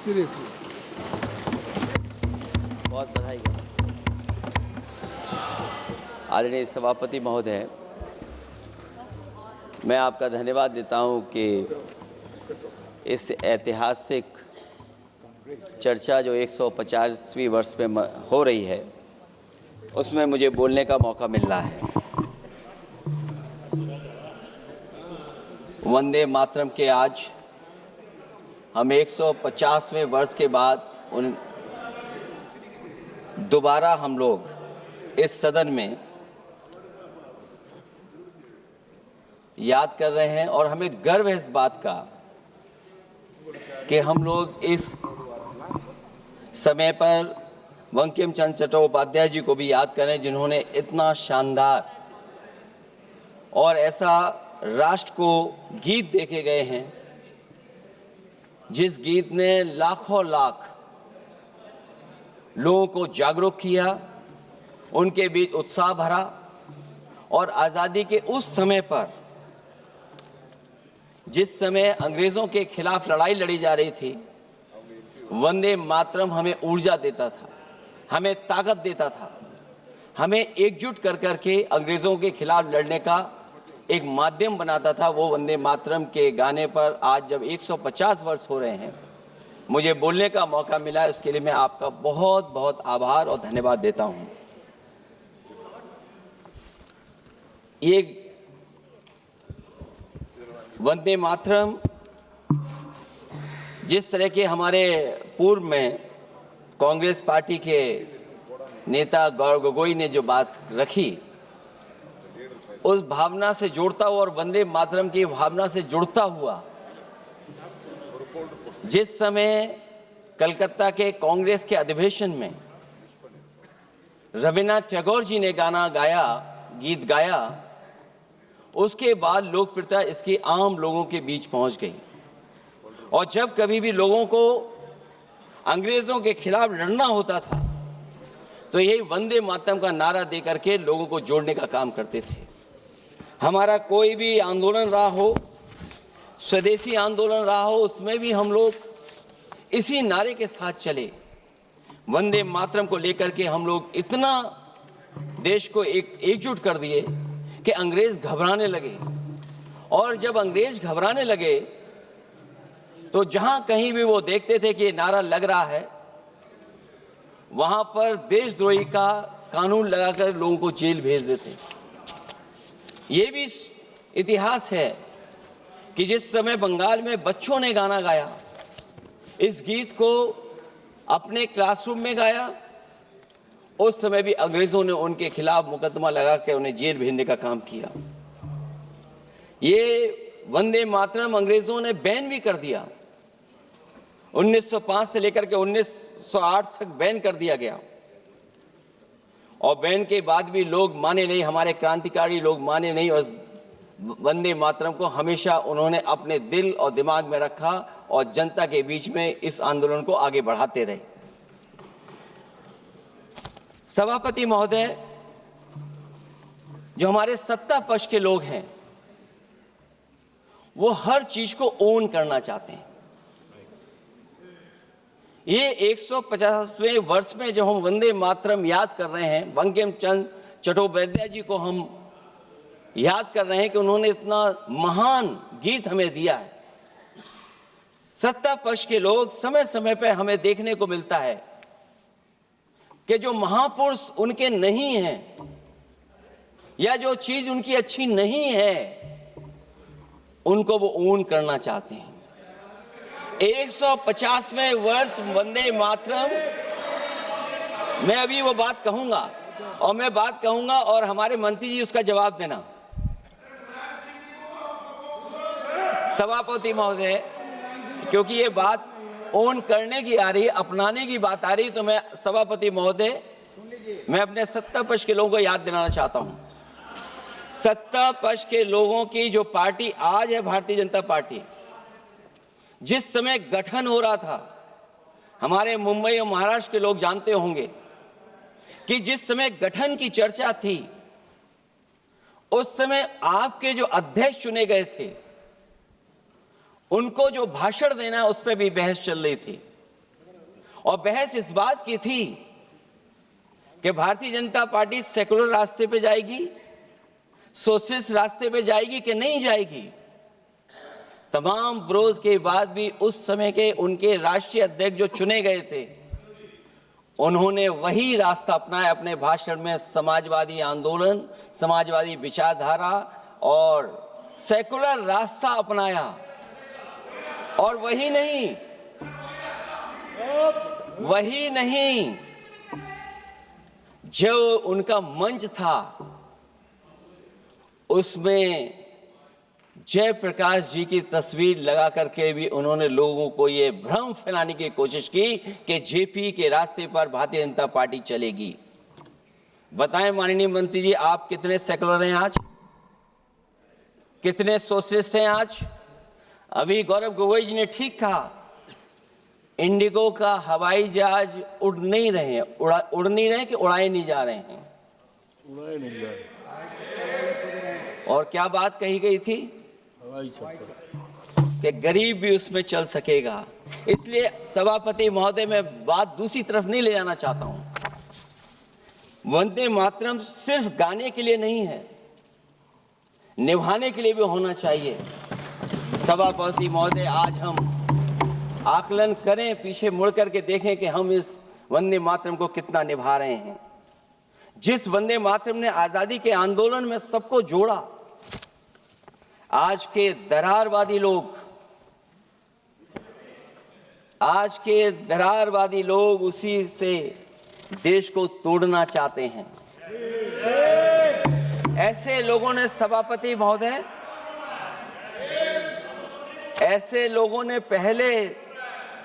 Seriously. बहुत बधाई। आदरणीय सभापति महोदय, मैं आपका धन्यवाद देता हूं कि इस ऐतिहासिक चर्चा जो 150वीं वर्ष में हो रही है उसमें मुझे बोलने का मौका मिल रहा है। वंदे मातरम के आज हम 150वें वर्ष के बाद दोबारा हम लोग इस सदन में याद कर रहे हैं और हमें गर्व है इस बात का कि हम लोग इस समय पर बंकिम चंद्र चट्टोपाध्याय जी को भी याद करें जिन्होंने इतना शानदार और ऐसा राष्ट्र को गीत देके गए हैं जिस गीत ने लाखों लाख लोगों को जागरूक किया, उनके बीच उत्साह भरा और आज़ादी के उस समय पर जिस समय अंग्रेज़ों के खिलाफ लड़ाई लड़ी जा रही थी, वंदे मातरम हमें ऊर्जा देता था, हमें ताकत देता था, हमें एकजुट कर करके अंग्रेज़ों के खिलाफ लड़ने का एक माध्यम बनाता था। वो वंदे मातरम के गाने पर आज जब 150 वर्ष हो रहे हैं मुझे बोलने का मौका मिला, इसके लिए मैं आपका बहुत बहुत आभार और धन्यवाद देता हूं। ये वंदे मातरम जिस तरह के हमारे पूर्व में कांग्रेस पार्टी के नेता गौरव गोगोई ने जो बात रखी, उस भावना से जोड़ता हुआ और वंदे मातरम की भावना से जुड़ता हुआ जिस समय कलकत्ता के कांग्रेस के अधिवेशन में रविन्द्रनाथ टैगोर जी ने गीत गाया, उसके बाद लोकप्रियता इसकी आम लोगों के बीच पहुंच गई। और जब कभी भी लोगों को अंग्रेजों के खिलाफ लड़ना होता था तो यही वंदे मातरम का नारा दे करके लोगों को जोड़ने का काम करते थे। हमारा कोई भी आंदोलन रहा हो, स्वदेशी आंदोलन रहा हो, उसमें भी हम लोग इसी नारे के साथ चले। वंदे मातरम को लेकर के हम लोग इतना देश को एकजुट कर दिए कि अंग्रेज घबराने लगे। और जब अंग्रेज घबराने लगे तो जहां कहीं भी वो देखते थे कि ये नारा लग रहा है, वहां पर देशद्रोही का कानून लगाकर लोगों को जेल भेज देते। ये भी इतिहास है कि जिस समय बंगाल में बच्चों ने गाना गाया, इस गीत को अपने क्लासरूम में गाया, उस समय भी अंग्रेजों ने उनके खिलाफ मुकदमा लगा के उन्हें जेल भेजने का काम किया। ये वंदे मातरम अंग्रेजों ने बैन भी कर दिया। 1905 से लेकर के 1908 तक बैन कर दिया गया और बैन के बाद भी लोग माने नहीं, हमारे क्रांतिकारी लोग माने नहीं और वंदे मातरम को हमेशा उन्होंने अपने दिल और दिमाग में रखा और जनता के बीच में इस आंदोलन को आगे बढ़ाते रहे। सभापति महोदय, जो हमारे सत्ता पक्ष के लोग हैं वो हर चीज को ओन करना चाहते हैं। ये 150वें वर्ष में जब हम वंदे मातरम याद कर रहे हैं, बंकिम चंद्र चट्टोपाध्याय जी को हम याद कर रहे हैं कि उन्होंने इतना महान गीत हमें दिया है। सत्ता पक्ष के लोग समय समय पर हमें देखने को मिलता है कि जो महापुरुष उनके नहीं हैं या जो चीज उनकी अच्छी नहीं है उनको वो ओन करना चाहते हैं। 150वें वर्ष वंदे मातरम, मैं अभी वो बात कहूंगा और मैं बात कहूंगा और हमारे मंत्री जी उसका जवाब देना। सभापति महोदय, क्योंकि ये बात ओन करने की आ रही है, अपनाने की बात आ रही है, तो मैं सभापति महोदय मैं अपने सत्ता पक्ष के लोगों को याद दिलाना चाहता हूं। सत्ता पक्ष के लोगों की जो पार्टी आज है भारतीय जनता पार्टी, जिस समय गठन हो रहा था, हमारे मुंबई और महाराष्ट्र के लोग जानते होंगे कि जिस समय गठन की चर्चा थी उस समय आपके जो अध्यक्ष चुने गए थे उनको जो भाषण देना है उस पर भी बहस चल रही थी। और बहस इस बात की थी कि भारतीय जनता पार्टी सेकुलर रास्ते पे जाएगी, सोशलिस्ट रास्ते पे जाएगी कि नहीं जाएगी। तमाम विरोध के बाद भी उस समय के उनके राष्ट्रीय अध्यक्ष जो चुने गए थे, उन्होंने वही रास्ता अपनाया अपने भाषण में। समाजवादी आंदोलन, समाजवादी विचारधारा और सेकुलर रास्ता अपनाया। और वही नहीं, जो उनका मंच था उसमें जयप्रकाश जी की तस्वीर लगा करके भी उन्होंने लोगों को ये भ्रम फैलाने की कोशिश की कि जेपी के रास्ते पर भारतीय जनता पार्टी चलेगी। बताएं माननीय मंत्री जी, आप कितने सेकुलर हैं आज, कितने सोशलिस्ट हैं आज? अभी गौरव गोगोई जी ने ठीक कहा, इंडिगो का हवाई जहाज उड़ नहीं रहे हैं, उड़ नहीं रहे कि उड़ाए नहीं जा रहे हैं? उड़ाए नहीं जा रहे। और क्या बात कही गई थी कि गरीब भी उसमें चल सकेगा। इसलिए सभापति महोदय, मैं बात दूसरी तरफ नहीं ले जाना चाहता हूं। वंदे मातरम सिर्फ गाने के लिए नहीं है, निभाने के लिए भी होना चाहिए। सभापति महोदय, आज हम आकलन करें, पीछे मुड़ करके देखें कि हम इस वंदे मातरम को कितना निभा रहे हैं। जिस वंदे मातरम ने आजादी के आंदोलन में सबको जोड़ा, आज के दरारवादी लोग उसी से देश को तोड़ना चाहते हैं। ऐसे लोगों ने, सभापति महोदय, ऐसे लोगों ने पहले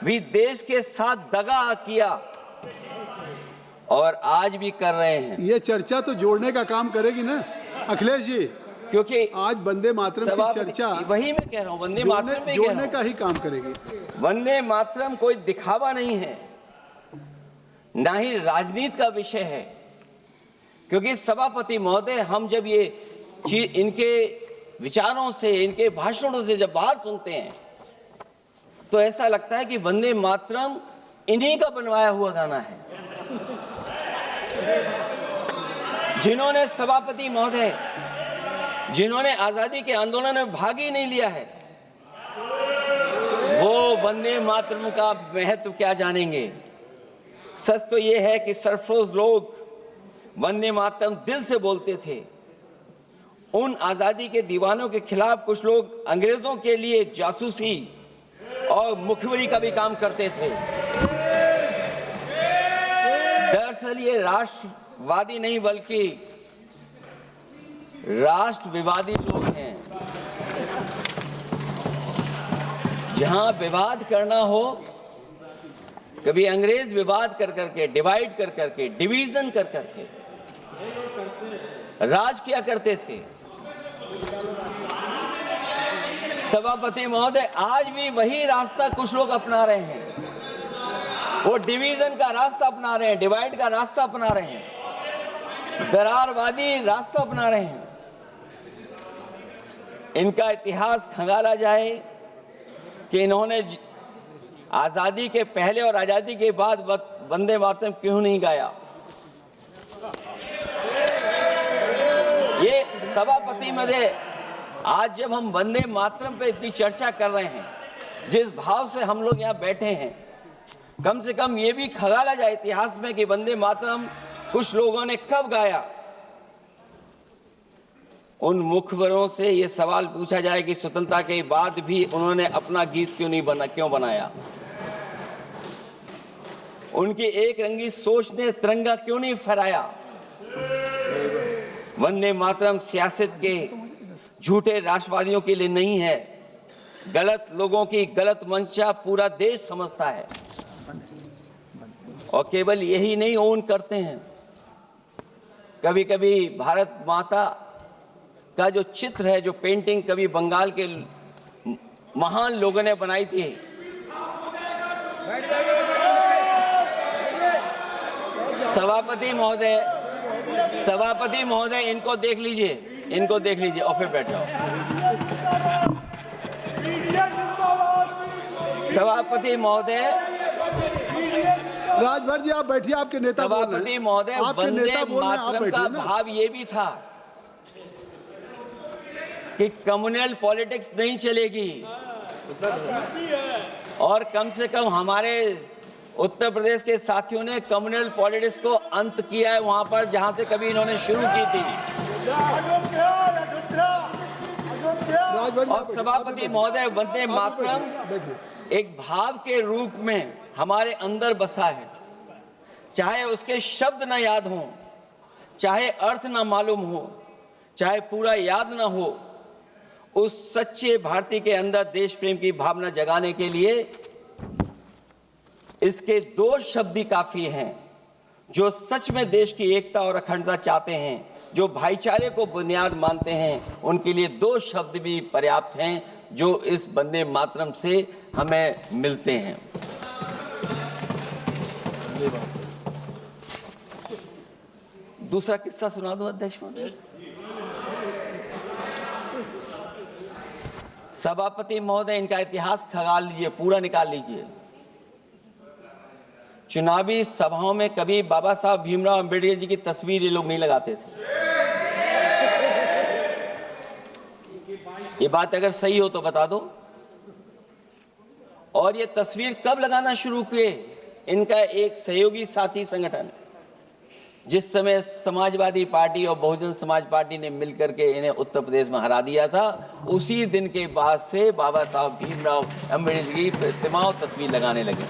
भी देश के साथ दगा किया और आज भी कर रहे हैं। ये चर्चा तो जोड़ने का काम करेगी ना अखिलेश जी, क्योंकि आज वंदे मातरम की चर्चा, वही मैं कह रहा हूँ, वंदे मातरम में जोड़ने का ही काम करेगी। वंदे मातरम कोई दिखावा नहीं है, ना ही राजनीति का विषय है। क्योंकि सभापति महोदय, हम जब ये चीज इनके विचारों से, इनके भाषणों से जब बाहर सुनते हैं तो ऐसा लगता है कि वंदे मातरम इन्हीं का बनवाया हुआ गाना है। जिन्होंने, सभापति महोदय, जिन्होंने आजादी के आंदोलन में भाग ही नहीं लिया है, वो वंदे मातरम का महत्व क्या जानेंगे। सच तो ये है कि सरफरोश लोग वंदे मातरम दिल से बोलते थे। उन आजादी के दीवानों के खिलाफ कुछ लोग अंग्रेजों के लिए जासूसी और मुखबिरी का भी काम करते थे। दरअसल ये राष्ट्रवादी नहीं बल्कि राष्ट्रविवादी लोग हैं। जहां विवाद करना हो, कभी अंग्रेज विवाद कर करके, डिवाइड कर करके, डिवीजन कर करके राज किया करते थे। सभापति महोदय, आज भी वही रास्ता कुछ लोग अपना रहे हैं। वो डिवीजन का रास्ता अपना रहे हैं, डिवाइड का रास्ता अपना रहे हैं, दरारवादी रास्ता अपना रहे हैं। इनका इतिहास खंगाला जाए कि इन्होंने आजादी के पहले और आजादी के बाद वंदे मातरम क्यों नहीं गाया। ये सभापति महोदय, आज जब हम वंदे मातरम पे इतनी चर्चा कर रहे हैं, जिस भाव से हम लोग यहाँ बैठे हैं, कम से कम ये भी खंगाला जाए इतिहास में कि वंदे मातरम कुछ लोगों ने कब गाया। उन मुखबरों से ये सवाल पूछा जाए कि स्वतंत्रता के बाद भी उन्होंने अपना गीत क्यों बनाया। उनकी एक रंगी सोच ने तिरंगा क्यों नहीं फहराया। वंदे मातरम सियासत के झूठे राष्ट्रवादियों के लिए नहीं है, गलत लोगों की गलत मंशा पूरा देश समझता है। और केवल यही नहीं ओन करते हैं, कभी कभी भारत माता का जो चित्र है, जो पेंटिंग कभी बंगाल के महान लोगों ने बनाई थी, सभापति महोदय इनको देख लीजिए और फिर बैठ जाओ। सभापति महोदय, राजभर जी आप बैठिए, आपके नेता बोल रहे हैं। सभापति महोदय, आपके वंदे नेता बोल रहे हैं, आप मातरम का बैठिए ना। भाव ये भी था कि कम्युनल पॉलिटिक्स नहीं चलेगी और कम से कम हमारे उत्तर प्रदेश के साथियों ने कम्युनल पॉलिटिक्स को अंत किया है वहां पर जहां से कभी इन्होंने शुरू की थी। राजभर जी और आप बैठिए, सभापति महोदय, वंदे मातरम बैठिए। एक भाव के रूप में हमारे अंदर बसा है। चाहे उसके शब्द ना याद हो, चाहे अर्थ ना मालूम हो, चाहे पूरा याद ना हो, उस सच्चे भारतीय के अंदर देश प्रेम की भावना जगाने के लिए इसके दो शब्द ही काफी हैं। जो सच में देश की एकता और अखंडता चाहते हैं, जो भाईचारे को बुनियाद मानते हैं, उनके लिए दो शब्द भी पर्याप्त हैं जो इस वंदे मातरम से हमें मिलते हैं। दूसरा किस्सा सुना दो अध्यक्ष महोदय। सभापति महोदय, इनका इतिहास खंगाल लीजिए, पूरा निकाल लीजिए। चुनावी सभाओं में कभी बाबा साहब भीमराव अंबेडकर जी की तस्वीर ये लोग नहीं लगाते थे। ये बात अगर सही हो तो बता दो। और ये तस्वीर कब लगाना शुरू किए? इनका एक सहयोगी साथी संगठन, जिस समय समाजवादी पार्टी और बहुजन समाज पार्टी ने मिलकर के इन्हें उत्तर प्रदेश में हरा दिया था, उसी दिन के बाद से बाबा साहब भीमराव अंबेडकर की प्रतिमा और तस्वीर लगाने लगे।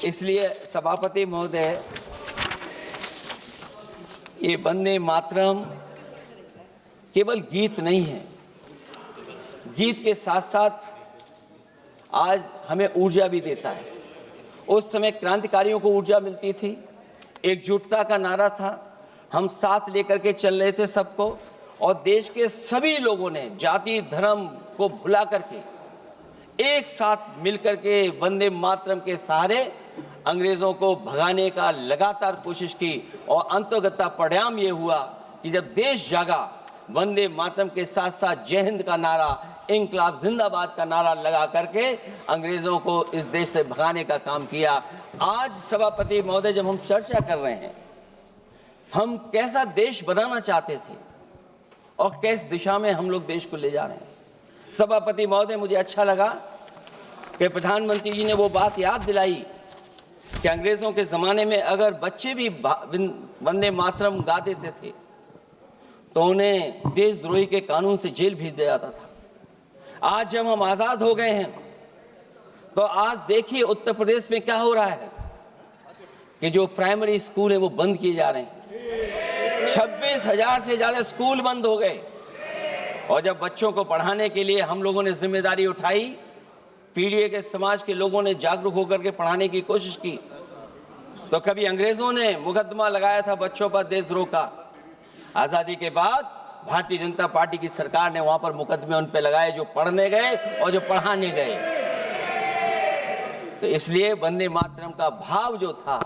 इसलिए सभापति महोदय, ये वंदे मातरम केवल गीत नहीं है। गीत के साथ साथ आज हमें ऊर्जा भी देता है। उस समय क्रांतिकारियों को ऊर्जा मिलती थी, एकजुटता का नारा था, हम साथ लेकर के चल रहे थे सबको, और देश के सभी लोगों ने जाति धर्म को भुला करके एक साथ मिलकर के वंदे मातरम के सहारे अंग्रेजों को भगाने का लगातार कोशिश की। और अंततः परिणाम ये हुआ कि जब देश जागा, वंदे मातरम के साथ साथ जय हिंद का नारा, इंकलाब जिंदाबाद का नारा लगा करके अंग्रेजों को इस देश से भगाने का काम किया। आज सभापति महोदय, जब हम चर्चा कर रहे हैं, हम कैसा देश बनाना चाहते थे और किस दिशा में हम लोग देश को ले जा रहे हैं। सभापति महोदय, मुझे अच्छा लगा कि प्रधानमंत्री जी ने वो बात याद दिलाई कि अंग्रेजों के जमाने में अगर बच्चे भी वंदे मातरम गा देते थे तो उन्हें देशद्रोही के कानून से जेल भेज दिया जाता था। आज जब हम आजाद हो गए हैं तो आज देखिए उत्तर प्रदेश में क्या हो रहा है कि जो प्राइमरी स्कूल है वो बंद किए जा रहे हैं। 26,000 से ज्यादा स्कूल बंद हो गए। और जब बच्चों को पढ़ाने के लिए हम लोगों ने जिम्मेदारी उठाई, पीढ़ी के समाज के लोगों ने जागरूक होकर के पढ़ाने की कोशिश की, तो कभी अंग्रेजों ने मुकदमा लगाया था बच्चों पर देशद्रोह का। आजादी के बाद भारतीय जनता पार्टी की सरकार ने वहां पर मुकदमे उन पे लगाए जो पढ़ने गए और जो पढ़ाने गए। तो इसलिए वंदे मातरम का भाव जो था,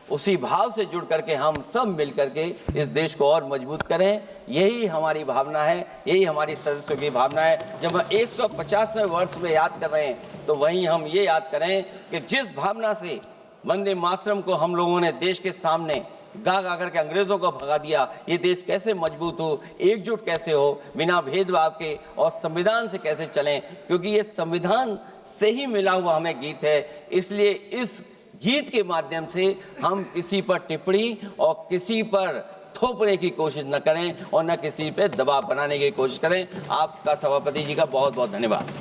उसी भाव से जुड़ करके हम सब मिल करके इस देश को और मजबूत करें। यही हमारी भावना है, यही हमारी सदस्यों की भावना है। जब हम 150वें वर्ष में याद कर रहे हैं तो वहीं हम ये याद करें कि जिस भावना से वंदे मातरम को हम लोगों ने देश के सामने गा गा करके अंग्रेजों को भगा दिया, ये देश कैसे मजबूत हो, एकजुट कैसे हो, बिना भेदभाव के, और संविधान से कैसे चलें, क्योंकि ये संविधान से ही मिला हुआ हमें गीत है। इसलिए इस गीत के माध्यम से हम किसी पर टिप्पणी और किसी पर थोपने की कोशिश न करें और न किसी पे दबाव बनाने की कोशिश करें। आपका सभापति जी का बहुत बहुत धन्यवाद।